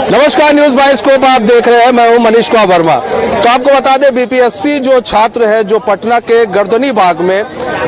नमस्कार, news bioscope आप देख रहे हैं। मैं हूं मनीष कुमार वर्मा। तो आपको बता दें, बीपीएससी जो छात्र है जो पटना के गर्दनी बाग में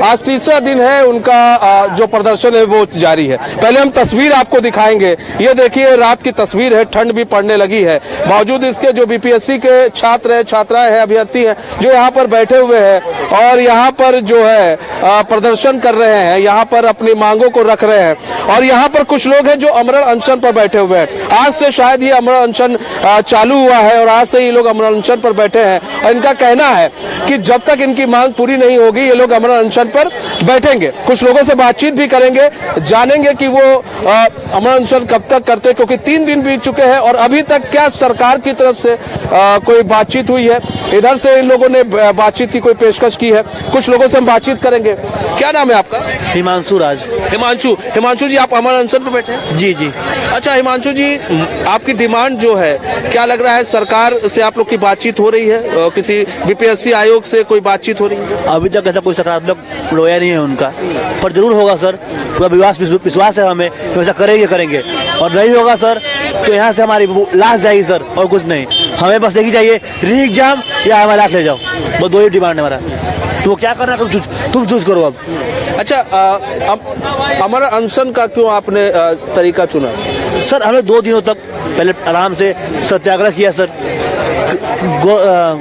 आज तीसरा दिन है, उनका जो प्रदर्शन है वो जारी है। पहले हम तस्वीर आपको दिखाएंगे। ये देखिए, रात की तस्वीर है, ठंड भी पड़ने लगी है। बावजूद इसके जो बीपीएससी के छात्र है, छात्राएं हैं, अभ्यर्थी हैं, जो यहाँ पर बैठे हुए हैं और यहाँ पर जो है प्रदर्शन कर रहे हैं, यहाँ पर अपनी मांगों को रख रहे हैं। और यहाँ पर कुछ लोग हैं जो अमरण अनशन पर बैठे हुए हैं। आज से शायद ये अमरण अनशन चालू हुआ है और आज से ये लोग अमरण अनशन पर बैठे हैं। और इनका कहना है कि जब तक इनकी मांग पूरी नहीं होगी, ये लोग अमरण अनशन पर बैठेंगे। कुछ लोगों से बातचीत भी करेंगे, जानेंगे कि वो अमरण अनशन कब तक करते हैं, क्योंकि 3 दिन बीत चुके हैं और अभी तक क्या सरकार की तरफ से कोई बातचीत हुई है। इधर से इन लोगों ने बातचीत की कोई पेशकश की है। कुछ लोगों से हम बातचीत करेंगे। क्या नाम है आपका? हिमांशु राज। हिमांशु जी, आप अमरण अनशन पर बैठे हैं? जी जी। अच्छा हिमांशु जी, आपकी डिमांड जो है, क्या लग रहा है सरकार से आप लोग की बातचीत हो रही है? किसी बीपीएससी आयोग से कोई बातचीत हो रही है? अभी तक ऐसा कोई सकारात्मक रोया नहीं है उनका, पर जरूर होगा सर। पूरा विश्वास है हमें कि ऐसा करेंगे और नहीं होगा सर तो यहाँ से हमारी लाश जाएगी सर, और कुछ नहीं। हमें बस यही चाहिए, री एग्जाम या हमारे लाश ले जाओ, बस 2 ही डिमांड है हमारा। तो क्या करना तुम चूज करो अब। अच्छा, अमरण अनशन का क्यों आपने तरीका चुना? सर हमने 2 दिनों तक पहले आराम से सत्याग्रह किया सर,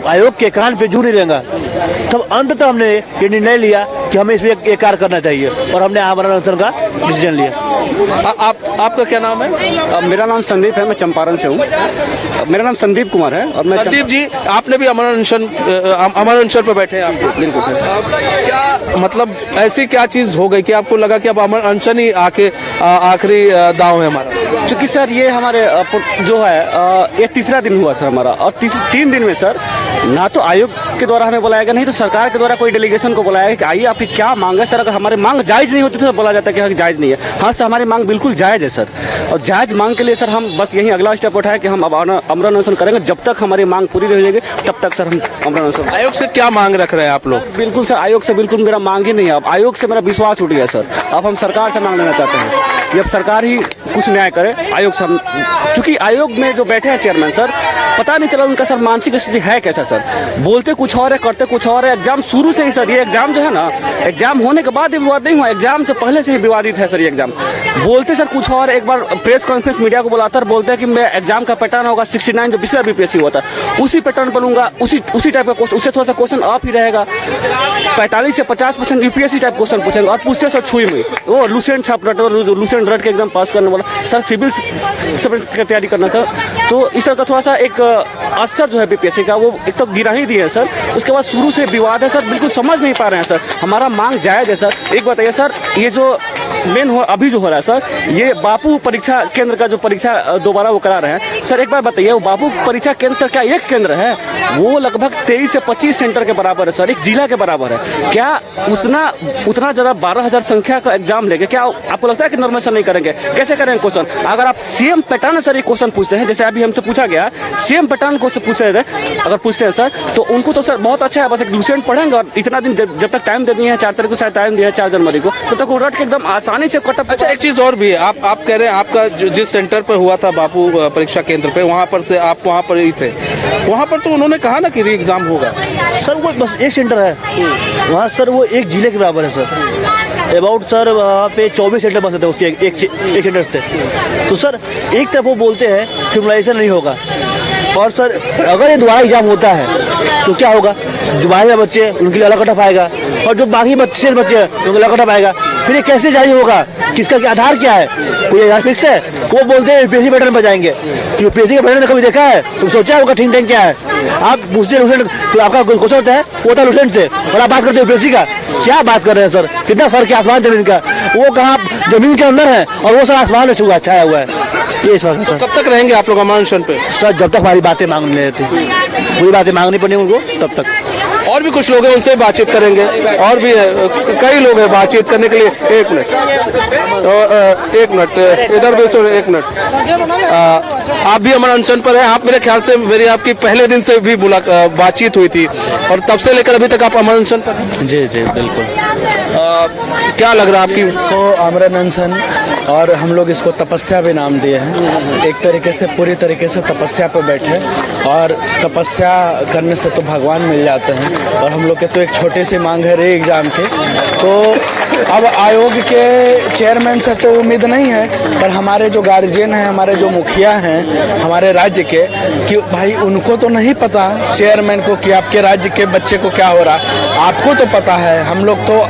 आयोग के कान पे जू नहीं रहेगा। तब अंततः हमने ये निर्णय लिया कि हमें इसमें एक कार्य करना चाहिए और हमने आमरण अनशन का डिसीजन लिया। आपका क्या नाम है? मेरा नाम संदीप है, मैं चंपारण से हूँ। मेरा नाम संदीप कुमार है और मैं संदीप जी, आपने भी अमरण अनशन पर बैठे हैं आप? बिल्कुल सर। क्या मतलब ऐसी क्या चीज हो गई कि आपको लगा कि अब अमरण अनशन ही आखिरी दांव है हमारा? क्योंकि सर ये हमारे जो है ये तीसरा दिन हुआ सर हमारा, और 3 दिन में सर ना तो आयोग के द्वारा हमें बुलाया गया, नहीं तो सरकार के द्वारा कोई डेलीगेशन को बुलाया गया कि आइए आपकी क्या मांग है। सर अगर हमारी मांग जायज़ नहीं होती तो बोला जाता है कि हाँ जायज़ नहीं है। हाँ सर, हमारी मांग बिल्कुल जायज़ है सर, और जायज़ मांग के लिए सर हम बस यही अगला स्टेप उठाए कि हम अब अमरण अनशन करेंगे। जब तक हमारी मांग पूरी नहीं हो जाएगी तब तक सर हम अमरण अनशन। आयोग से क्या मांग रख रहे हैं आप लोग? बिल्कुल सर, आयोग से बिल्कुल मेरा मांग ही नहीं है। अब आयोग से मेरा विश्वास उठ गया सर। अब हम सरकार से मांग लेना चाहते हैं कि अब सरकार ही कुछ न्याय करे। आयोग से हम, चूंकि आयोग में जो बैठे हैं चेयरमैन सर, पता नहीं चला उनका सर मानसिक स्थिति है कैसा सर। बोलते कुछ और है, करते कुछ और है। एग्जाम शुरू से ही सर, ये एग्जाम जो है ना, एग्जाम होने के बाद विवाद नहीं हुआ, एग्जाम से पहले से ही विवादित है सर ये एग्जाम। बोलते सर कुछ और, एक बार प्रेस कॉन्फ्रेंस मीडिया को बुलाकर बोलते हैं कि मैं एग्जाम का पैटर्न होगा 69 जो पिछला बीपीएससी हुआ था उसी पैटर्न पर लूंगा, उसी टाइप का क्वेश्चन, उससे थोड़ा सा क्वेश्चन ऑफ ही रहेगा। 45 से 50% यूपीएससी टाइप क्वेश्चन पूछेंगे और पूछते सर छुई हुई वो लूसेंट छाप रट और लूसेंट रट के एग्जाम पास करने वाला सर, सिविल की तैयारी करना सर। तो इस तरह का थोड़ा सा एक अस्तर जो है बीपीएससी का वो एक तो गिरा ही दिए है सर। उसके बाद शुरू से विवाद है सर, बिल्कुल समझ नहीं पा रहे हैं सर। हमारा मांग जायज़ है सर। एक बताइए सर, ये जो मेन हो अभी जो हो रहा है सर, ये बापू परीक्षा केंद्र का जो परीक्षा दोबारा वो करा रहे हैं सर, एक बार बताइए वो बापू परीक्षा केंद्र सर क्या एक केंद्र है? वो लगभग 23 से 25 सेंटर के बराबर है सर, एक जिला के बराबर है। क्या उतना ज़्यादा 12,000 संख्या का एग्जाम लेके क्या आपको लगता है कि नॉर्मल नहीं करेंगे? कैसे करेंगे क्वेश्चन? अगर आप सेम पैटर्न सर ये क्वेश्चन पूछते हैं, जैसे अभी हमसे पूछा गया सेम पैटर्न क्वेश्चन पूछ रहे थे, अगर पूछते हैं सर तो उनको तो सर बहुत अच्छा है, बस एक लूसेंट पढ़ेंगे और इतना दिन जब तक टाइम दे दिए हैं, 4 तारीख को शायद टाइम दिया है 4 जनवरी को, तब तक वो रट के एकदम आसानी से कटअप। अच्छा, एक चीज और भी है, आप कह रहे हैं आपका जिस सेंटर पर हुआ था बापू परीक्षा केंद्र पे, वहाँ पर से आप वहाँ पर ही थे। वहाँ पर तो उन्होंने कहा ना कि री एग्जाम होगा सर। वो बस एक सेंटर है वहाँ सर, वो एक जिले के बराबर है सर। अबाउट सर वहाँ पे 24 सेंटर बसे थे उसके एक सेंटर से। तो सर एक तरफ वो बोलते हैं सिमुलेशन नहीं होगा, और सर अगर ये दोबारा एग्जाम होता है तो क्या होगा? जो बाहर बच्चे उनके लिए अलग कटअप आएगा और जो बाकी बच्चे हैं उनके अलग कटअप आएगा। फिर ये कैसे जारी होगा? किसका आधार क्या है? कोई आधार फिक्स है? वो बोलते हैं यूपीएससी पैटर्न पर जाएंगे। यूपीएससी के पैटर्न कभी देखा है? तुम सोचा होगा ठीक टैंक क्या है? आप पूछते लूसेंट तो आपका क्वेश्चन होता है वो था लूसेंट से, और आप बात करते हो यूपीएससी का। क्या बात कर रहे हैं सर? कितना फर्क है आसमान जमीन का। वो कहाँ जमीन के अंदर है और वो सर आसमान में छाया हुआ है। ये सर तो कब तक रहेंगे आप लोग अमरण अनशन पे? सर जब तक हमारी बातें मांग नहीं लेती, पूरी बातें मांगनी पड़ेंगी उनको तब तक। और भी कुछ लोग हैं, उनसे बातचीत करेंगे। और भी कई लोग हैं बातचीत करने के लिए। एक मिनट इधर भी सुन, एक मिनट। आप भी अमरण अनशन पर हैं। आप मेरे ख्याल से मेरी आपकी पहले दिन से भी बातचीत हुई थी और तब से लेकर अभी तक आप अमरण अनशन पर हैं? जी जी बिल्कुल। क्या लग रहा है आपकी? इसको आमरण अनशन और हम लोग इसको तपस्या भी नाम दिए हैं। एक तरीके से पूरी तरीके से तपस्या पर बैठे और तपस्या करने से तो भगवान मिल जाते हैं और हम लोग के तो एक छोटी सी मांग है री एग्ज़ाम की। तो अब आयोग के चेयरमैन से तो उम्मीद नहीं है, पर हमारे जो गार्जियन हैं, हमारे जो मुखिया हैं हमारे राज्य के, कि भाई उनको तो नहीं पता चेयरमैन को कि आपके राज्य के बच्चे को क्या हो रहा है। आपको तो पता है, हम लोग तो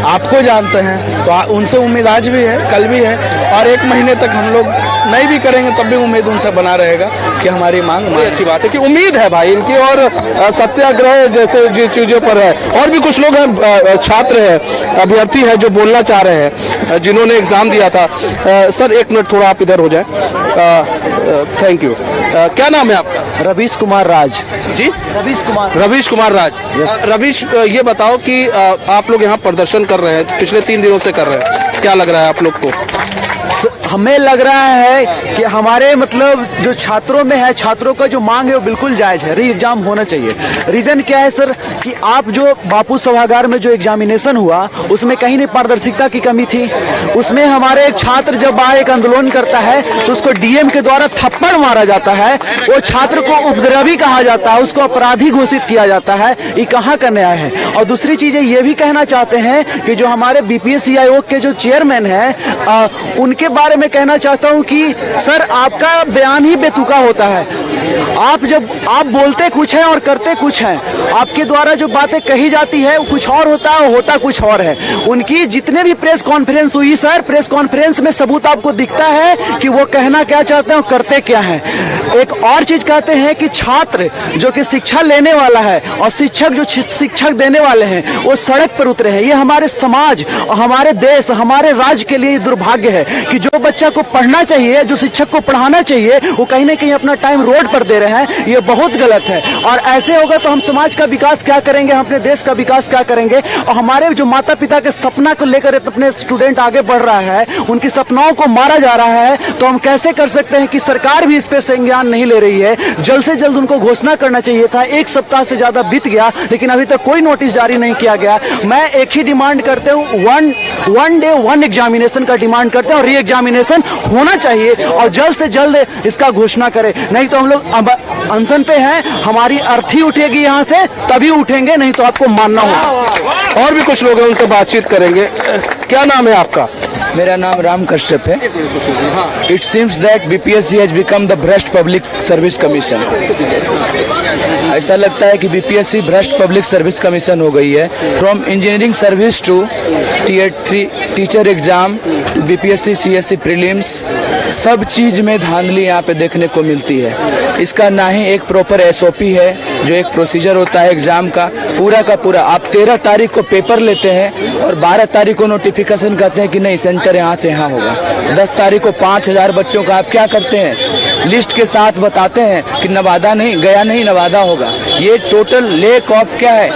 आपको जानते हैं, तो उनसे उम्मीद आज भी है, कल भी है और एक महीने तक हम लोग नहीं भी करेंगे तब भी उम्मीद उनसे बना रहेगा कि हमारी मांग बड़ी अच्छी बात है कि उम्मीद है भाई इनकी, और सत्याग्रह जैसे जो चीज़ों पर है। और भी कुछ लोग हैं, छात्र हैं, अभ्यर्थी हैं जो बोलना चाह रहे हैं, जिन्होंने एग्जाम दिया था। सर एक मिनट थोड़ा आप इधर हो जाए। Thank you. क्या नाम है आपका? रवीश कुमार राज जी, रवीश कुमार राज। रवीश, ये बताओ कि आप लोग यहाँ प्रदर्शन कर रहे हैं, पिछले 3 दिनों से कर रहे हैं, क्या लग रहा है आप लोग को? हमें लग रहा है कि हमारे मतलब जो छात्रों में है, छात्रों का जो मांग है वो बिल्कुल जायज है, री एग्जाम होना चाहिए। रीजन क्या है सर कि आप जो बापू सभागार में जो एग्जामिनेशन हुआ उसमें कहीं नहीं पारदर्शिता की कमी थी। उसमें हमारे एक छात्र जब बाहर एक आंदोलन करता है तो उसको डीएम के द्वारा थप्पड़ मारा जाता है, वो छात्र को उपद्रवी कहा जाता है, उसको अपराधी घोषित किया जाता है। ये कहाँ का न्याय है? और दूसरी चीजें ये भी कहना चाहते हैं कि जो हमारे बीपीएससी आयोग के जो चेयरमैन हैं उनके बारे में कहना चाहता हूं कि सर आपका बयान ही बेतुका होता है। आप बोलते कुछ है और करते कुछ हैं। आपके द्वारा जो बातें कही जाती है वो कुछ और होता है, होता कुछ और है। उनकी जितने भी प्रेस कॉन्फ्रेंस हुई सर, प्रेस कॉन्फ्रेंस में सबूत आपको दिखता है कि वो कहना क्या चाहते हैं और करते क्या हैं। एक और चीज कहते हैं कि छात्र जो कि शिक्षा लेने वाला है और शिक्षक जो शिक्षक देने वाले हैं वो सड़क पर उतरे हैं। ये हमारे समाज और हमारे देश, हमारे राज्य के लिए दुर्भाग्य है कि जो बच्चा को पढ़ना चाहिए, जो शिक्षक को पढ़ाना चाहिए, वो कहीं ना कहीं अपना टाइम रोड पर दे रहे हैं। ये बहुत गलत है और ऐसे होगा तो हम समाज का विकास क्या करेंगे, हम अपने देश का विकास क्या करेंगे? और हमारे जो माता पिता के सपना को लेकर अपने स्टूडेंट आगे बढ़ रहा है, उनकी सपनाओं को मारा जा रहा है, तो हम कैसे कर सकते हैं कि सरकार भी इस पर संज्ञान नहीं ले रही है? जल्द से जल्द उनको घोषणा करना चाहिए था। 1 सप्ताह से ज्यादा बीत गया लेकिन अभी तक कोई नोटिस जारी नहीं किया गया। मैं एक ही डिमांड करते हूँ, वन डे 1 एग्जामिनेशन का डिमांड करते हैं और री एग्जामिनेशन होना चाहिए और जल्द से जल्द इसका घोषणा करें। नहीं तो हम लोग अनशन पे हैं, हमारी अर्थी उठेगी यहाँ से तभी उठेंगे, नहीं तो आपको मानना होगा। और भी कुछ लोग हैं, उनसे बातचीत करेंगे। क्या नाम है आपका? मेरा नाम राम कश्यप है। It seems that BPSC has become the भ्रष्ट पब्लिक सर्विस कमीशन। ऐसा लगता है कि बीपीएससी भ्रष्ट पब्लिक सर्विस कमीशन हो गई है। From engineering service to tier 3 teacher exam to BPSC CSC prelims, सब चीज में धांधली यहाँ पे देखने को मिलती है। इसका ना ही एक प्रॉपर एसओपी है, जो एक प्रोसीजर होता है एग्जाम का का पूरा। आप 13 तारीख को पेपर लेते हैं और 12 तारीख को नोटिफिकेशन कहते हैं कि नहीं सेंटर यहाँ से यहाँ होगा। 10 तारीख को 5000 बच्चों का आप क्या करते हैं, लिस्ट के साथ बताते हैं कि नवादा नहीं गया, नहीं नवादा होगा। ये टोटल लेक ऑफ क्या है,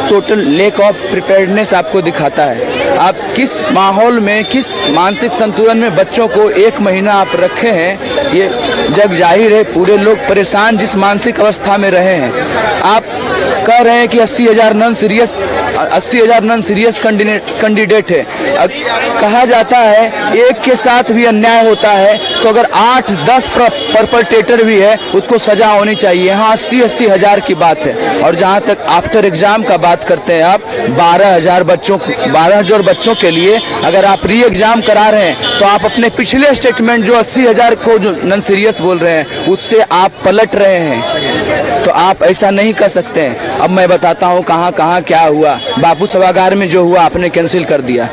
टोटल लेक ऑफ प्रिपेयर्डनेस आपको दिखाता है। आप किस माहौल में, किस मानसिक संतुलन में बच्चों को 1 महीना आप रखे हैं, ये जग जाहिर है। पूरे लोग परेशान जिस मानसिक अवस्था में रहे हैं। आप कह रहे हैं कि 80,000 नॉन सीरियस कैंडिडेट है। कहा जाता है एक के साथ भी अन्याय होता है तो अगर 8-10 परपटेटर भी है उसको सजा होनी चाहिए। यहाँ 80 हज़ार की बात है। और जहाँ तक आफ्टर एग्जाम का बात करते हैं आप, 12,000 बच्चों के लिए अगर आप री एग्जाम करा रहे हैं तो आप अपने पिछले स्टेटमेंट जो 80,000 को जो नॉन सीरियस बोल रहे हैं उससे आप पलट रहे हैं। तो आप ऐसा नहीं कर सकते हैं। अब मैं बताता हूँ कहाँ कहाँ क्या हुआ। बापू सभागार में जो हुआ आपने कैंसिल कर दिया।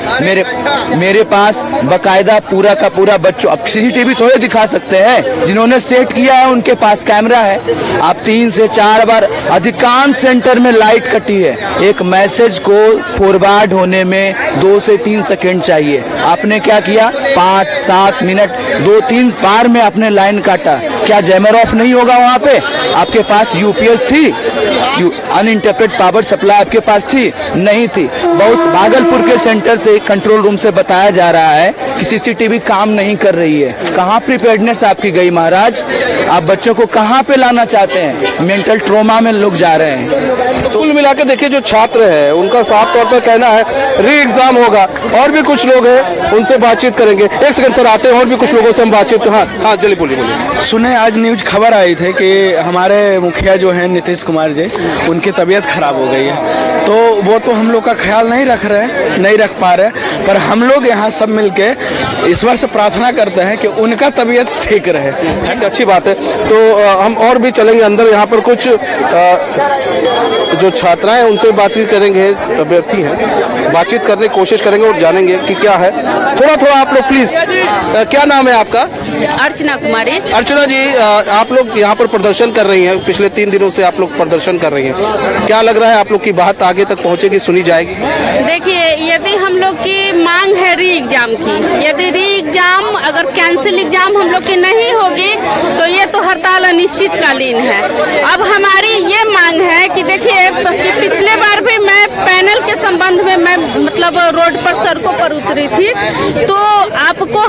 मेरे पास बकायदा पूरा का पूरा बच्चों, अब सीसीटीवी थोड़े दिखा सकते हैं, जिन्होंने सेट किया है उनके पास कैमरा है। आप 3 से 4 बार, अधिकांश सेंटर में लाइट कटी है। एक मैसेज को फॉरवर्ड होने में 2 से 3 सेकंड चाहिए। आपने क्या किया, 5-7 मिनट 2-3 बार में आपने लाइन काटा। क्या जैमर ऑफ नहीं होगा वहाँ पे? आपके पास यूपीएस थी, अनइंटरप्टेड पावर सप्लाई आपके पास थी। थी? नहीं थी। बहुत भागलपुर के सेंटर से कंट्रोल रूम से बताया जा रहा है कि सीसीटीवी काम नहीं कर रही है। कहाँ प्रिपेयर्डनेस आपकी गई महाराज? आप बच्चों को कहाँ पे लाना चाहते हैं? मेंटल ट्रॉमा में लोग जा रहे हैं। तो कुल मिला के देखिए, जो छात्र है उनका साफ तौर पर कहना है री एग्जाम होगा। और भी कुछ लोग हैं, उनसे बातचीत करेंगे। एक सेकंड सर, आते हैं, और भी कुछ लोगों से हम बातचीत। हाँ जल्दी बोलिए। सुने, आज न्यूज खबर आई थी कि हमारे मुखिया जो हैं नीतीश कुमार जी, उनकी तबीयत खराब हो गई है। तो वो तो हम लोग का ख्याल नहीं रख पा रहे, पर हम लोग यहाँ सब मिलके ईश्वर से प्रार्थना करते हैं कि उनका तबीयत ठीक रहे। ठीक, अच्छी बात है। तो हम और भी चलेंगे अंदर। यहाँ पर कुछ जो छात्राएं उनसे बातचीत करेंगे, अभ्यर्थी हैं, बातचीत करने की कोशिश करेंगे और जानेंगे कि क्या है। थोड़ा आप लोग प्लीज, क्या नाम है आपका? अर्चना कुमारी। अर्चना जी, आप लोग यहाँ पर प्रदर्शन कर रही हैं, पिछले 3 दिनों से आप लोग प्रदर्शन कर रही हैं। क्या लग रहा है, आप लोग की बात आगे तक पहुँचेगी, सुनी जाएगी? देखिए, यदि हम लोग की मांग है री एग्जाम की, यदि री एग्जाम अगर कैंसिल एग्जाम हम लोग की नहीं होगी तो ये तो हड़ताल अनिश्चितकालीन है। अब हमारी ये मांग है कि देखिए, कि पिछले बार भी मैं पैनल के संबंध में मैं मतलब रोड पर सड़कों पर उतरी थी, तो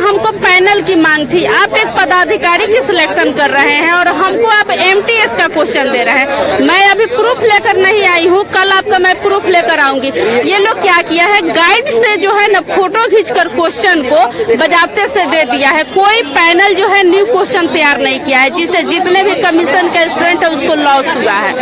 हमको पैनल की मांग थी। आप एक पदाधिकारी की सिलेक्शन कर रहे हैं और हमको आप एमटीएस का क्वेश्चन दे रहे हैं। मैं अभी प्रूफ लेकर नहीं आई हूँ, कल आपका मैं प्रूफ लेकर आऊंगी। ये लोग क्या किया है, गाइड से जो है ना फोटो खींचकर क्वेश्चन को बजाबते से दे दिया है। कोई पैनल जो है न्यू क्वेश्चन तैयार नहीं किया है, जिससे जितने भी कमीशन के स्टूडेंट है उसको लॉस हुआ है।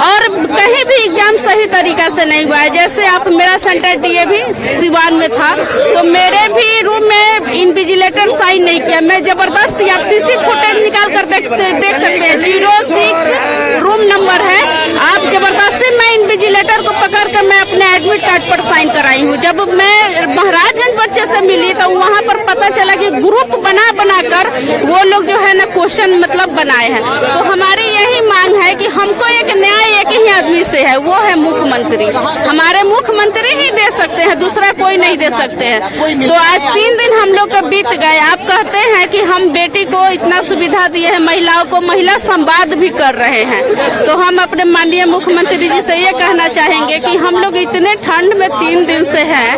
और कहीं भी एग्जाम सही तरीका से नहीं हुआ है। जैसे आप, मेरा सेंटर डीएवी सिवान में था, तो मेरे भी रूम में इन्विजिलेटर साइन नहीं किया। मैं जबरदस्ती, आप सीसी फुटेज निकाल कर देख सकते हैं, 06 रूम नंबर है। आप जबरदस्ती, मैं इन्विजिलेटर को पकड़ कर मैं अपने एडमिट कार्ड पर साइन कराई हूँ। जब मैं महाराजगंज बच्चे से मिली तो वहाँ पर पता चला कि ग्रुप बना कर वो लोग जो है ना क्वेश्चन मतलब बनाए हैं। तो हमारी यही मांग है कि हमको एक न्याय एक ही आदमी से है, वो है मुख्यमंत्री। हमारे मुख्यमंत्री ही दे सकते हैं, दूसरा कोई नहीं दे सकते हैं। तो आज 3 दिन हम लोग का बीत गए। आप कहते हैं कि हम बेटी को इतना सुविधा दिए हैं, महिलाओं को महिला संवाद भी कर रहे हैं। तो हम अपने माननीय मुख्यमंत्री जी से ये कहना चाहेंगे कि हम लोग इतने ठंड में 3 दिन से हैं,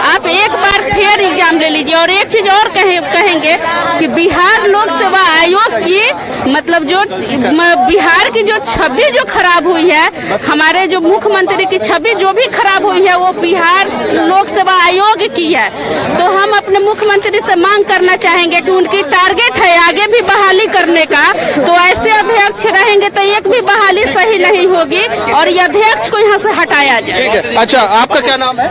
आप एक बार फिर एग्जाम ले लीजिए। और एक चीज और कहेंगे कि बिहार लोक सेवा आयोग की मतलब जो बिहार की जो छवि जो खराब हुई है, हमारे जो मुख्यमंत्री की छवि जो भी खराब हुई है, वो बिहार लोक सेवा आयोग की है। तो हम अपने मुख्यमंत्री से मांग करना चाहेंगे कि उनकी टारगेट है आगे भी बहाली करने का, तो ऐसे अध्यक्ष रहेंगे तो एक भी बहाली सही नहीं होगी और ये अध्यक्ष को यहाँ से हटाया जाए। ठीक है। अच्छा, आपका क्या नाम है?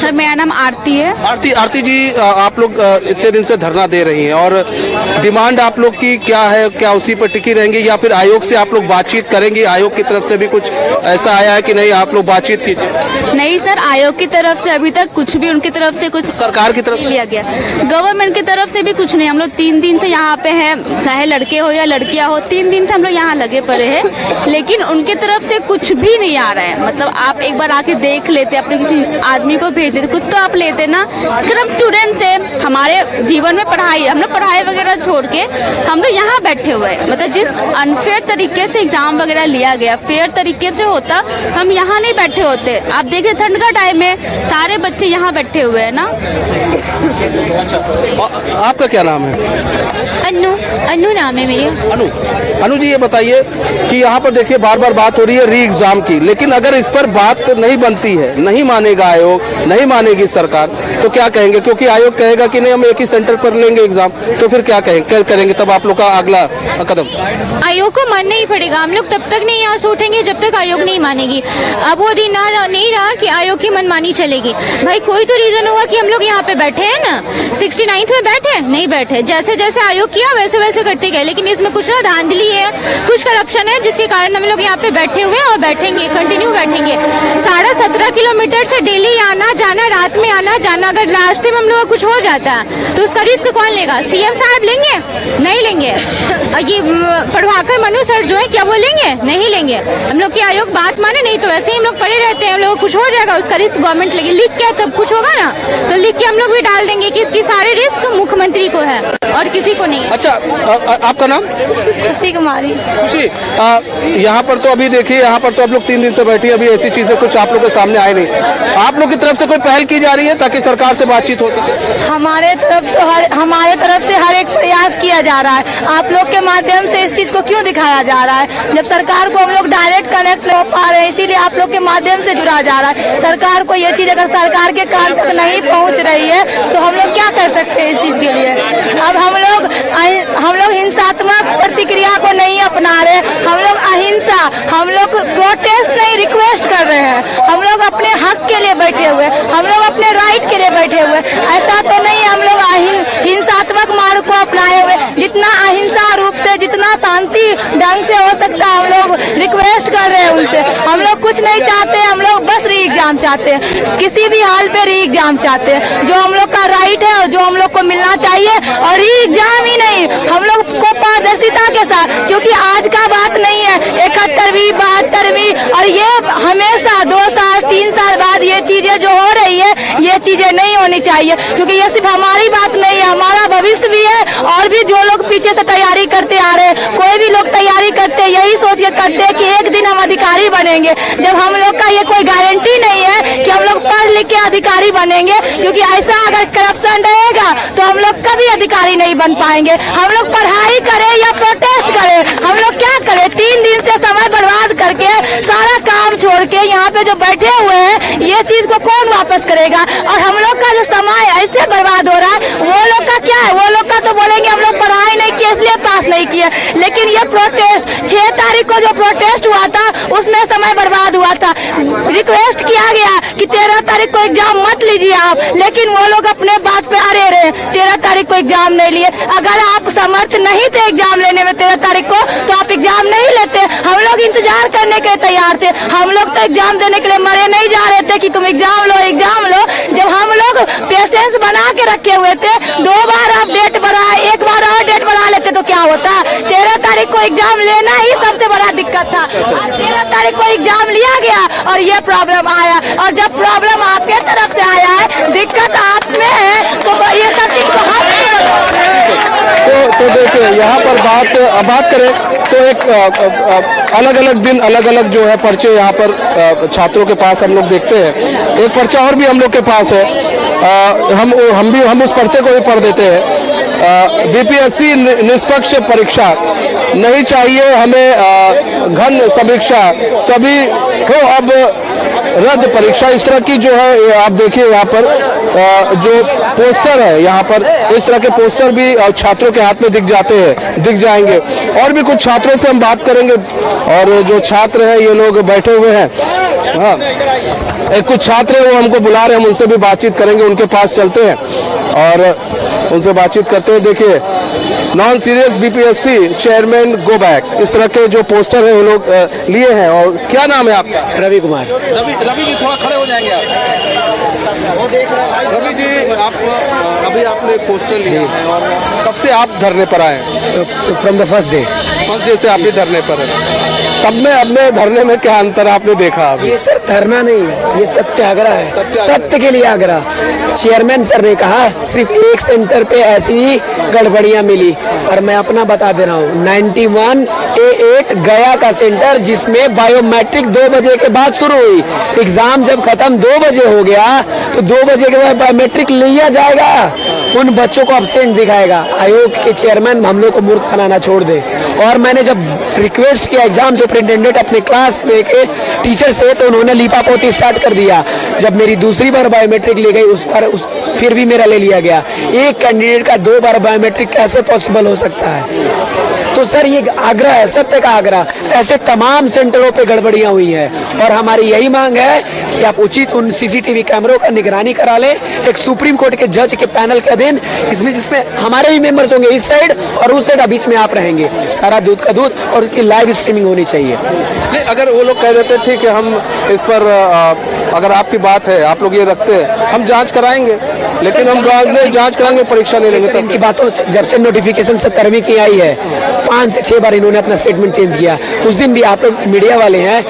सर, मेरा नाम आरती है। आरती जी, आप लोग इतने दिन से धरना दे रही हैं और डिमांड आप लोग की क्या है? क्या उसी पर टिकी रहेंगी या फिर आयोग से आप लोग बातचीत करेंगी? आयोग की तरफ से भी कुछ ऐसा आया है कि नहीं, आप लोग बातचीत कीजिए? नहीं सर, आयोग की तरफ से अभी तक कुछ भी उनकी तरफ से कुछ सरकार की तरफ लिया गया, गवर्नमेंट की तरफ से भी कुछ नहीं। हम लोग 3 दिन से यहाँ पे हैं, चाहे लड़के हो या लड़कियाँ हो, 3 दिन से हम लोग यहाँ लगे पड़े हैं, लेकिन उनकी तरफ से कुछ भी नहीं आ रहा है। मतलब आप एक बार आके देख लेते, अपने किसी आदमी को भेज देते, कुछ तो आप लेते ना। हम स्टूडेंट थे, हमारे जीवन में पढ़ाई, हम लोग पढ़ाई वगैरह छोड़ के हम लोग यहाँ बैठे हुए हैं। मतलब जिस अनफेयर तरीके से एग्जाम वगैरह लिया गया, फेयर तरीके से होता हम यहाँ नहीं बैठे होते। आप देखिए, ठंड का टाइम में सारे बच्चे यहाँ बैठे हुए हैं ना। आपका क्या नाम है? अनु नाम है मेरी। अनु जी, ये बताइए कि यहाँ पर देखिए बार बार बात हो रही है री एग्जाम की, लेकिन अगर इस पर बात नहीं बनती है, नहीं मानेगा आयोग, नहीं मानेगी सरकार, तो क्या कहेंगे? क्योंकि आयोग कहेगा कि नहीं हम एक ही सेंटर पर लेंगे एग्जाम, तो फिर क्या करेंगे? तब आप लोग का अगला कदम? आयोग को मानना ही पड़ेगा। हम लोग तब तक नहीं यहाँ से उठेंगे जब तक आयोग नहीं मानेगी। अब वो दिन नहीं रहा कि आयोग की मनमानी चलेगी। भाई कोई तो रीजन होगा कि हम लोग यहाँ पे बैठे हैं ना, 69th में बैठे नहीं बैठे, जैसे जैसे आयोग किया वैसे वैसे करते गए, लेकिन इसमें कुछ ना धांधली है, कुछ करप्शन है, जिसके कारण हम लोग यहाँ पे बैठे हुए हैं और बैठेंगे, कंटिन्यू बैठेंगे। 17.5 किलोमीटर से डेली आना जाना, रात में आना जाना, अगर रास्ते में हम लोग का कुछ हो जाता है तो उसका रिस्क कौन लेगा? सीएम साहब लेंगे? नहीं लेंगे। ये प्रभाकर मनु सर जो है क्या वो लेंगे? नहीं लेंगे। हम लोग की आयोग बात माने, नहीं तो ऐसे ही हम लोग पड़े रहते हैं। हम लोग कुछ हो जाएगा उसका रिस्क गवर्नमेंट लेगी, लिख के तब कुछ होगा ना, तो लिख के हम लोग भी डाल देंगे कि इसकी सारे रिस्क मुख्यमंत्री को है। और किसी को नहीं है। अच्छा, आपका नाम? खुशी कुमारी। खुशी, यहाँ पर तो अभी देखिए, यहाँ पर तो आप लोग 3 दिन से बैठी, अभी ऐसी चीजें कुछ आप लोग के सामने आई नहीं। आप लोग की तरफ से कोई पहल की जा रही है ताकि सरकार से बातचीत हो सके? हमारे तरफ से हर एक प्रयास किया जा रहा है। आप लोग के माध्यम से इस चीज को क्यों दिखाया जा रहा है? जब सरकार को हम लोग डायरेक्ट कनेक्ट नहीं हो पा रहे हैं, इसीलिए आप लोग के माध्यम से जुड़ा जा रहा है। सरकार को ये चीज अगर सरकार के कान तक नहीं पहुंच रही है तो हम लोग क्या कर सकते हैं इस चीज के लिए? अब हम लोग हिंसात्मक प्रतिक्रिया को नहीं अपना रहे, हम लोग अहिंसा, हम लोग प्रोटेस्ट नहीं रिक्वेस्ट कर रहे हैं। हम लोग अपने हक के लिए बैठे हुए, हम लोग अपने राइट के लिए बैठे हुए। ऐसा तो नहीं हम लोग हिंसात्मक मार्ग को अपनाए हुए। जितना अहिंसा रूप से, जितना शांति ढंग से हो सकता है हम लोग रिक्वेस्ट कर रहे हैं उनसे। हम लोग कुछ नहीं चाहते, हम लोग बस री एग्जाम चाहते हैं, किसी भी हाल पे री एग्जाम चाहते हैं, जो हम लोग का राइट है और जो हम लोग को मिलना चाहिए। और री एग्जाम ही नहीं, हम लोग को पारदर्शिता के साथ, क्योंकि आज का बात नहीं है, 71वीं 72वीं और ये हमेशा 2 साल 3 साल बाद ये चीजें जो हो रही है, ये चीजें नहीं होनी चाहिए। क्योंकि ये सिर्फ हमारी बात नहीं है, हमारा भविष्य भी है। और भी जो लोग पीछे से तैयारी करते आ रहे हैं, कोई भी लोग तैयारी करते यही सोच के करते हैं कि एक दिन हम अधिकारी बनेंगे, जब हम लोग का ये कोई गारंटी नहीं है कि हम लोग पढ़ लिख के अधिकारी बनेंगे। क्योंकि ऐसा अगर करप्शन रहेगा तो हम लोग कभी अधिकारी नहीं बन पाएंगे। हम लोग पढ़ाई करें या प्रोटेस्ट करें, हम लोग क्या करें? 3 दिन से समय बर्बाद करके, सारा काम छोड़ के यहाँ पे जो बैठे हुए हैं, ये चीज को कौन वापस करेगा? और हम लोग का जो समय ऐसे बर्बाद हो रहा है, वो लोग का क्या है? वो लोग का तो बोलेंगे हम लोग पढ़ाई नहीं किए इसलिए पास नहीं किए। लेकिन ये प्रोटेस्ट 6 तारीख को जो प्रोटेस्ट हुआ था उसमें समय बर्बाद हुआ था। रिक्वेस्ट किया गया कि 13 तारीख को एग्जाम मत लीजिए आप, लेकिन वो लोग अपने बात पे अड़े रहे, 13 तारीख को एग्जाम नहीं लिए। अगर आप समर्थ नहीं थे एग्जाम लेने में 13 तारीख को, तो आप एग्जाम नहीं लेते। हम लोग इंतजार करने के तैयार थे, हम लोग तो एग्जाम देने के लिए मरे नहीं जा रहे थे कि तुम एग्जाम लो एग्जाम लो। जब हम लोग पेशेंस बना के रखे हुए थे, 2 बार आप डेट बढ़ाए, 1 बार और डेट बढ़ा लेते तो क्या होता? 13 तारीख को एग्जाम लेना ही सबसे बड़ा दिक्कत था। 13 तारीख को एग्जाम लिया गया और ये प्रॉब्लम आया। और जब प्रॉब्लम आपके तरफ से आया है, दिक्कत आप में है, तो ये सब चीज को हम तो देखिए, यहाँ पर बात करें तो एक अलग अलग दिन अलग अलग जो है पर्चे यहाँ पर छात्रों के पास हम लोग देखते हैं। एक पर्चा और भी हम लोग के पास है, हम उस पर्चे को भी पढ़ देते हैं। बीपीएससी निष्पक्ष परीक्षा नहीं चाहिए हमें घन समीक्षा, सभी को अब रद्द परीक्षा। इस तरह की जो है आप देखिए यहाँ पर जो पोस्टर है, यहाँ पर इस तरह के पोस्टर भी छात्रों के हाथ में दिख जाएंगे। और भी कुछ छात्रों से हम बात करेंगे, और जो छात्र हैं ये लोग बैठे हुए हैं। हाँ, एक कुछ छात्र हैं वो हमको बुला रहे हैं, हम उनसे भी बातचीत करेंगे, उनके पास चलते हैं और उनसे बातचीत करते हैं। देखिए, non serious BPSC chairman go back, इस तरह के जो पोस्टर है वो लोग लिए हैं। और क्या नाम है आपका? रवि कुमार। रवि जी थोड़ा खड़े हो जाएंगे आप। रवि जी, आप अभी आपने एक पोस्टर लिया है और कब से आप धरने पर आए? फ्रॉम द फर्स्ट डे से आप भी धरने पर है। तब में अब में धरने में क्या अंतर आपने देखा? अभी ये सर धरना नहीं, ये सत्याग्रह है, सत्य के लिए आग्रह। चेयरमैन सर ने कहा सिर्फ एक सेंटर पे ऐसी ही गड़बड़ियां मिली, और मैं अपना बता दे रहा हूँ, 91A8 गया का सेंटर जिसमें बायोमेट्रिक 2 बजे के बाद शुरू हुई। एग्जाम जब खत्म 2 बजे हो गया तो 2 बजे के बाद बायोमेट्रिक लिया जाएगा, उन बच्चों को अब्सेंट दिखाएगा। आयोग के चेयरमैन हम लोग को मूर्ख बनाना छोड़ दे। और मैंने जब रिक्वेस्ट किया एग्जाम सुपरिटेंडेंट अपने क्लास के टीचर से, तो उन्होंने लीपापोती स्टार्ट कर दिया। जब मेरी दूसरी बार बायोमेट्रिक ली गई फिर भी मेरा ले लिया गया। एक कैंडिडेट का 2 बार बायोमेट्रिक कैसे पॉसिबल हो सकता है? तो सर ये आग्रह है, सत्य का आग्रह। ऐसे तमाम सेंटरों पे गड़बड़ियां हुई हैं और हमारी यही मांग है कि आप उचित उन सीसीटीवी कैमरों का निगरानी करा लें, एक सुप्रीम कोर्ट के जज के पैनल के अधीन, जिसमें हमारे भी मेंबर्स होंगे इस साइड और उस साइड, बीच में आप रहेंगे। सारा दूध का दूध, और उसकी लाइव स्ट्रीमिंग होनी चाहिए। नहीं, अगर वो लोग कह देते ठीक है हम इस पर अगर आपकी बात है, आप लोग ये रखते हैं, हम जांच कराएंगे, लेकिन हम जांच कराएंगे, परीक्षा नहीं लेंगे। सर, इनकी बातों से जब से नोटिफिकेशन 17वीं की आई है 5 से 6 बार इन्होंने अपना स्टेटमेंट चेंज किया। उस दिन भी आप लोग मीडिया वाले हैं,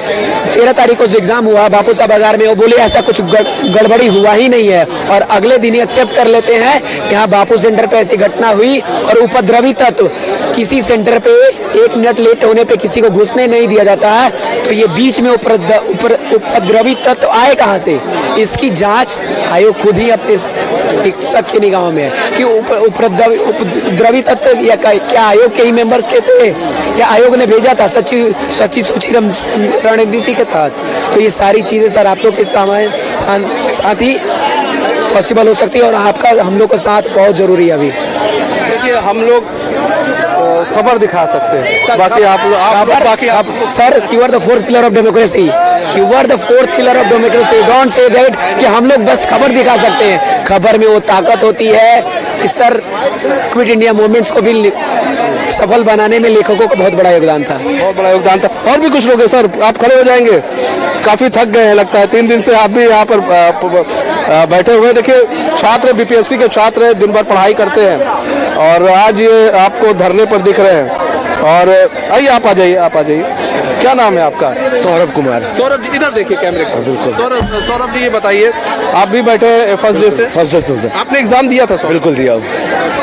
13 तारीख को जो एग्जाम हुआ बापू साहब बाजार में, वो बोले ऐसा कुछ गड़बड़ी हुआ ही नहीं है, और अगले दिन ही एक्सेप्ट कर लेते हैं यहाँ बापू सेंटर पे ऐसी घटना हुई और उपद्रवी तत्व किसी सेंटर पे 1 मिनट लेट होने पे किसी को घुसने नहीं दिया जाता है, तो ये बीच में उपद्रवी तत्व आए कहाँ से? इसकी जांच आयोग खुद ही अपने शिक्षक की निगाहों में है कि उपद्रवी तत्व या क्या आयोग के ही मेंबर्स के थे या आयोग ने भेजा था सची सूची रणनीति के तहत। तो ये सारी चीजें सर आप लोग के साथ ही पॉसिबल हो सकती है, और आपका हम लोग का साथ बहुत जरूरी है। अभी देखिए हम लोग खबर दिखा सकते हैं, बाकी आप sir you are the 4th pillar of democracy, you are the 4th pillar of democracy. Don't say that कि हम लोग बस खबर दिखा सकते हैं। खबर में वो ताकत होती है कि सर क्विट इंडिया मूवमेंट्स को भी सफल बनाने में लेखकों का बहुत बड़ा योगदान था, बहुत बड़ा योगदान था। और भी कुछ लोग हैं सर, आप खड़े हो जाएंगे, काफी थक गए हैं लगता है, 3 दिन से आप भी यहाँ पर बैठे हुए। देखिए छात्र बीपीएससी के छात्र दिन भर पढ़ाई करते हैं और आज ये आपको धरने पर दिख रहे हैं। और आइए आप आ जाइए, आप आ जाइए। क्या नाम है आपका? सौरभ कुमार। सौरभ जी इधर देखिए कैमरे को। बिल्कुल। सौरभ जी ये बताइए, आप भी बैठे फर्स्ट डे से? फर्स्ट डे से आपने एग्जाम दिया था? बिल्कुल दिया।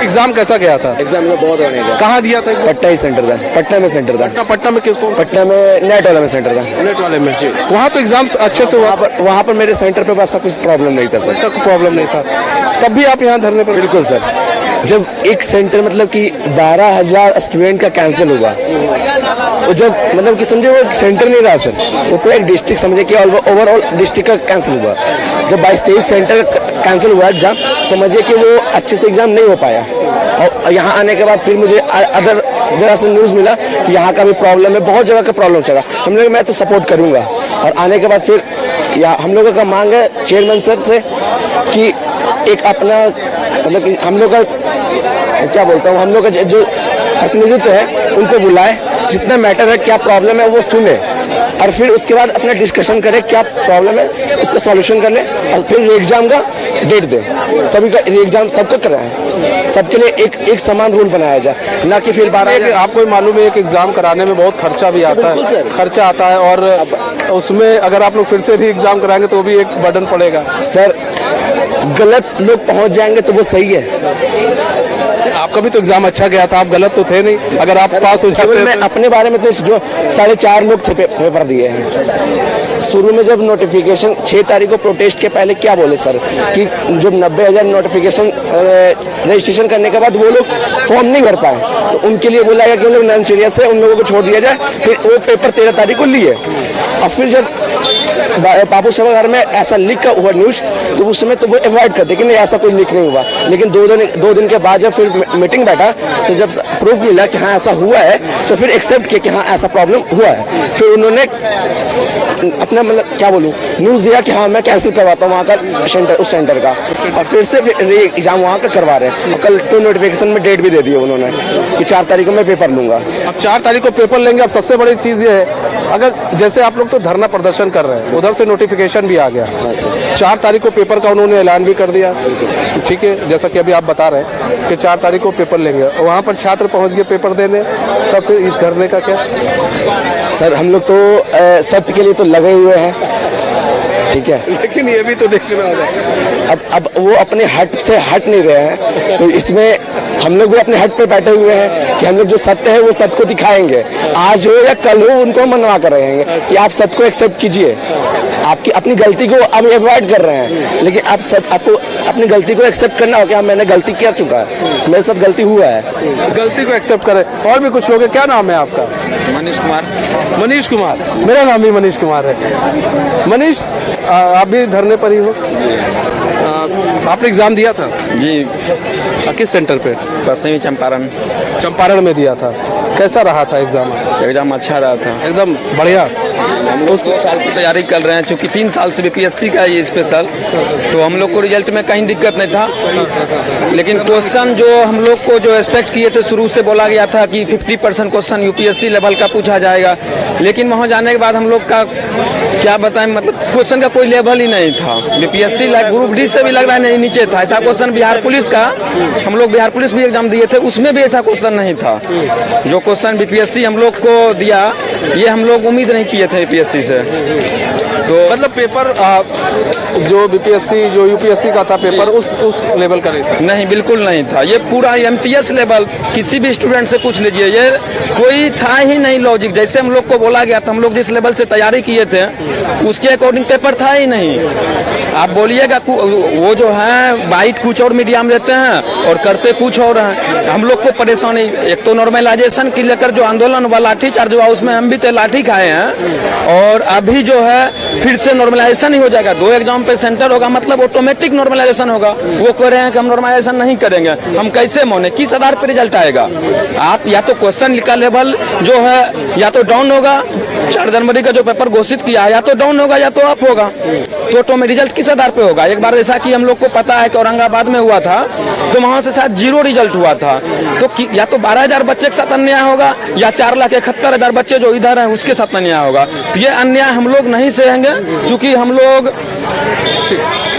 एग्जाम कैसा गया था? एग्जाम में बहुत होने का। कहाँ दिया था? पटना ही सेंटर था, पटना में सेंटर था। पटना में किसको? पटना में नेट वाला में सेंटर था। नेट वाले में जी। वहाँ तो एग्जाम अच्छे से हुआ? वहाँ पर मेरे सेंटर पे बस कुछ प्रॉब्लम नहीं था सर। ऐसा कोई प्रॉब्लम नहीं था, तब भी आप यहाँ धरने पर? बिल्कुल सर, जब एक सेंटर मतलब कि 12,000 स्टूडेंट का कैंसिल हुआ, वो जब मतलब कि समझे वो सेंटर नहीं रहा सर, वो पूरा एक डिस्ट्रिक्ट समझे कि ओवरऑल डिस्ट्रिक्ट का कैंसिल हुआ। जब 22-23 सेंटर कैंसिल हुआ एग्जाम, समझिए कि वो अच्छे से एग्जाम नहीं हो पाया। और यहाँ आने के बाद फिर मुझे अदर जगह से न्यूज़ मिला कि यहाँ का भी प्रॉब्लम है, बहुत जगह का प्रॉब्लम चला। हम लोग मैं तो सपोर्ट करूँगा। और आने के बाद फिर हम लोगों का मांग है चेयरमैन सर से कि एक अपना मतलब कि हम लोग का क्या बोलता हूँ, हम लोग का जो प्रतिनिधित्व है उनको बुलाए, जितना मैटर है क्या प्रॉब्लम है वो सुने, और फिर उसके बाद अपना डिस्कशन करें क्या प्रॉब्लम है, उसका सॉल्यूशन कर ले, और फिर एग्जाम का डेट दे। सभी का एग्जाम सबको कराएं, सबके लिए एक समान रूल बनाया जाए, ना कि फिर 12। आपको मालूम है एक एग्जाम कराने में बहुत खर्चा भी आता है, खर्चा आता है, और उसमें अगर आप लोग फिर से री एग्जाम कराएंगे तो भी एक बर्डन पड़ेगा। सर गलत लोग पहुंच जाएंगे तो वो सही है। आपका भी तो एग्जाम अच्छा गया था, आप गलत तो थे नहीं, अगर आप पास हो जाते। मैं अपने बारे में तो जो 4.5 लोग थे पेपर दिए हैं। शुरू में जब नोटिफिकेशन 6 तारीख को प्रोटेस्ट के पहले क्या बोले सर कि जब 90,000 नोटिफिकेशन रजिस्ट्रेशन करने के बाद वो लोग फॉर्म नहीं भर पाए, तो उनके लिए बोला गया कि उन लोग नॉन सीरियस है, उन लोगों को छोड़ दिया जाए। फिर वो पेपर 13 तारीख को लिए, और फिर जब बापू सभागार में ऐसा लीक का हुआ न्यूज, तो उस समय तो वो अवॉइड करते कि नहीं ऐसा कोई लीक नहीं हुआ। लेकिन 2 दिन के बाद जब फिर मीटिंग बैठा, तो जब प्रूफ मिला कि हाँ ऐसा हुआ है, तो फिर एक्सेप्ट किया कि हाँ ऐसा प्रॉब्लम हुआ है। फिर उन्होंने अपना मतलब क्या बोलूँ न्यूज़ दिया कि हाँ मैं कैंसिल करवाता हूँ वहाँ का सेंटर, उस सेंटर का, और फिर से एग्जाम वहाँ का करवा रहे हैं। और कल तो नोटिफिकेशन में डेट भी दे दी उन्होंने कि 4 तारीख को मैं पेपर लूंगा। अब 4 तारीख को पेपर लेंगे। अब सबसे बड़ी चीज़ ये है, अगर जैसे आप लोग तो धरना प्रदर्शन कर रहे हैं, उधर से नोटिफिकेशन भी आ गया, 4 तारीख को पेपर का उन्होंने ऐलान भी कर दिया, ठीक है, जैसा कि अभी आप बता रहे हैं कि 4 तारीख को पेपर लेंगे, और वहाँ पर छात्र पहुँच गए पेपर देने, तब फिर इस धरने का क्या? सर हम लोग तो सत्य के लिए तो लगे हुए हैं, ठीक है, लेकिन ये भी तो देखना होगा। अब वो अपने हट से हट नहीं रहे हैं, तो इसमें हम लोग भी अपने हट पे बैठे हुए हैं कि हम लोग जो सत्य है वो सत्य को दिखाएंगे। आज हो या कल हो उनको मनवा कर रहेंगे कि आप सत्य को एक्सेप्ट कीजिए। आपकी अपनी गलती को अब अवॉइड कर रहे हैं, लेकिन आपको अपनी गलती को एक्सेप्ट करना हो कि मैंने गलती कर चुका है, मेरे साथ गलती हुआ है, गलती को एक्सेप्ट करें। और भी कुछ लोग हैं, क्या नाम है आपका? मनीष कुमार। मनीष कुमार, मेरा नाम भी मनीष कुमार है। मनीष आप भी धरने पर ही हो, आपने एग्जाम दिया था? जी। किस सेंटर पे? पश्चिमी चंपारण में दिया था। कैसा रहा था एग्जाम? एग्जाम अच्छा रहा था, एकदम बढ़िया। हम लोग 2 साल से तैयारी कर रहे हैं, चूँकि 3 साल से बीपीएससी का ये स्पेशल, तो हम लोग को रिजल्ट में कहीं दिक्कत नहीं था। लेकिन क्वेश्चन जो हम लोग को जो एक्सपेक्ट किए थे, शुरू से बोला गया था कि 50% क्वेश्चन यूपीएससी लेवल का पूछा जाएगा, लेकिन वहाँ जाने के बाद हम लोग का क्या बताएं, मतलब क्वेश्चन का कोई लेवल ही नहीं था। बीपीएससी ग्रुप डी से भी लग रहा है नहीं नीचे था। ऐसा क्वेश्चन बिहार पुलिस का, हम लोग बिहार पुलिस भी एग्जाम दिए थे, उसमें भी ऐसा क्वेश्चन नहीं था। जो क्वेश्चन बीपीएससी हम लोग को दिया, ये हम लोग उम्मीद नहीं किए थे बीपीएससी से। तो मतलब पेपर जो बीपीएससी जो यूपीएससी का था पेपर उस लेवल का नहीं था? नहीं, बिल्कुल नहीं था। ये पूरा एमटीएस लेवल, किसी भी स्टूडेंट से पूछ लीजिए, ये कोई था ही नहीं लॉजिक। जैसे हम लोग को बोला गया था, हम लोग जिस लेवल से तैयारी किए थे उसके अकॉर्डिंग पेपर था ही नहीं। आप बोलिएगा वो जो है बाइट कुछ और मीडिया में देते हैं और करते कुछ और हैं। हम लोग को परेशानी, एक तो नॉर्मलाइजेशन की लेकर जो आंदोलन हुआ, लाठीचार्ज हुआ, उसमें हम भी तो लाठी खाए हैं। और अभी जो है फिर से नॉर्मलाइजेशन ही हो जाएगा। 2 एग्जाम पे सेंटर होगा, मतलब ऑटोमेटिक नॉर्मलाइजेशन होगा। वो कह रहे हैं कि हम नॉर्मलाइजेशन नहीं करेंगे, हम कैसे माने? किस आधार पर रिजल्ट आएगा? आप या तो क्वेश्चन का लेवल जो है या तो डाउन होगा, 4 जनवरी का जो पेपर घोषित किया या तो डाउन होगा या तो अप होगा। तो रिजल्ट किस आधार पे होगा? एक बार ऐसा कि हम लोग को पता है कि औरंगाबाद में हुआ था, तो वहां से शायद 0 रिजल्ट हुआ था। तो या तो 12,000 बच्चे के साथ अन्याय होगा या 4,71,000 बच्चे जो इधर हैं उसके साथ अन्याय होगा। तो ये अन्याय हम लोग नहीं सहेंगे, क्योंकि हम लोग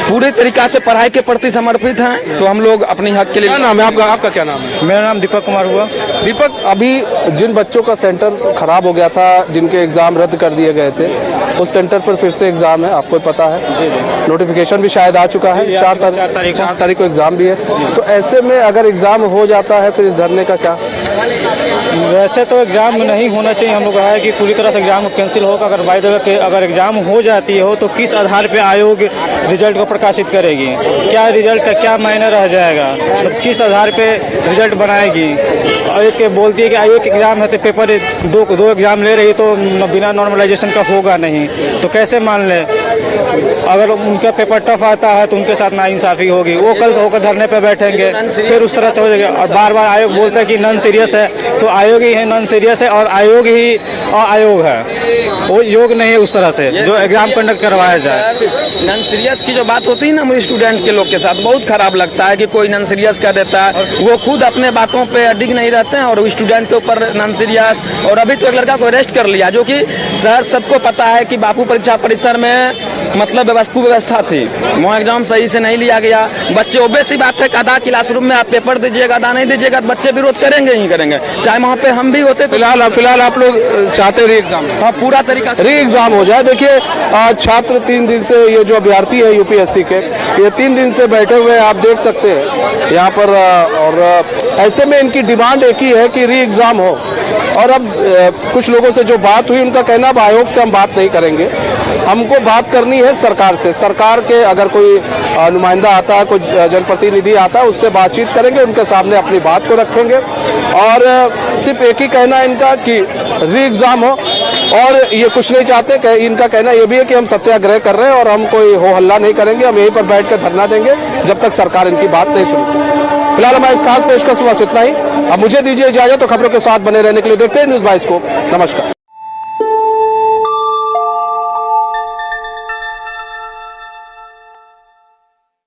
पूरे तरीका से पढ़ाई के प्रति समर्पित हैं। तो हम लोग अपनी हक के लिए। क्या नाम है आपका? आपका क्या नाम है? मेरा नाम दीपक कुमार हुआ। दीपक, अभी जिन बच्चों का सेंटर खराब हो गया था, जिनके एग्जाम रद्द कर दिए गए थे, उस सेंटर पर फिर से एग्जाम है, आपको पता है। नोटिफिकेशन भी शायद आ चुका है, 4 तारीख को एग्जाम भी है। तो ऐसे में अगर एग्जाम हो जाता है फिर इस धरने का क्या? वैसे तो एग्जाम नहीं होना चाहिए, हम लोग कहा है कि पूरी तरह से एग्जाम कैंसिल होगा। अगर बाय द वे अगर एग्जाम हो जाती हो तो किस आधार पे आयोग रिजल्ट को प्रकाशित करेगी? क्या रिजल्ट का क्या मायने रह जाएगा? मतलब किस आधार पे रिजल्ट बनाएगी? आयोग के बोलती है कि आयोग एग्जाम है तो पेपर दो एग्जाम ले रही तो बिना नॉर्मलाइजेशन का होगा नहीं, तो कैसे मान ले? अगर उनका पेपर टफ आता है तो उनके साथ नाइंसाफी होगी। वो कल होकर धरने पे बैठेंगे, फिर उस तरह से हो जाएगा। और बार बार आयोग बोलता है कि नॉन सीरियस है, तो आयोग ही है नॉन सीरियस है और आयोग ही आयोग है, वो योग नहीं है उस तरह से जो एग्जाम कंडक्ट करवाया जाए। नॉन सीरियस की जो बात होती है ना, मुझे स्टूडेंट के लोग के साथ बहुत खराब लगता है कि कोई नॉन सीरियस कर देता है। वो खुद अपने बातों पे अडिग नहीं रहते हैं और स्टूडेंट के ऊपर नॉन सीरियस। और अभी तो एक लड़का को अरेस्ट कर लिया, जो कि सर सबको पता है कि बापू परीक्षा परिसर में मतलब कुव्यवस्था थी, वहाँ एग्जाम सही से नहीं लिया गया। बच्चे ओबे सी बात है कि आधा क्लासरूम में आप पेपर दीजिएगा, आधा नहीं दीजिएगा, तो बच्चे विरोध करेंगे ही करेंगे, चाहे वहाँ पे हम भी होते। फिलहाल आप लोग चाहते री एग्जाम? हाँ, पूरा तरीका से री एग्जाम हो जाए। देखिए, छात्र 3 दिन से, ये जो अभ्यर्थी है यूपीएससी के, ये 3 दिन से बैठे हुए हैं, आप देख सकते हैं यहाँ पर। और ऐसे में इनकी डिमांड एक ही है कि री एग्जाम हो। और अब कुछ लोगों से जो बात हुई, उनका कहना, अब आयोग से हम बात नहीं करेंगे, हमको बात करनी है सरकार से। सरकार के अगर कोई नुमाइंदा आता है, कोई जनप्रतिनिधि आता है, उससे बातचीत करेंगे, उनके सामने अपनी बात को रखेंगे। और सिर्फ एक ही कहना है इनका कि री एग्जाम हो। और ये कुछ नहीं चाहते। इनका कहना ये भी है कि हम सत्याग्रह कर रहे हैं और हम कोई हो हल्ला नहीं करेंगे, हम यहीं पर बैठ कर धरना देंगे जब तक सरकार इनकी बात नहीं सुनती। फिलहाल हमारे इस खास पेशकश में बस इतना ही। अब मुझे दीजिए इजाजत, तो खबरों के साथ बने रहने के लिए देखते हैं न्यूज़ बाइस्कोप। नमस्कार।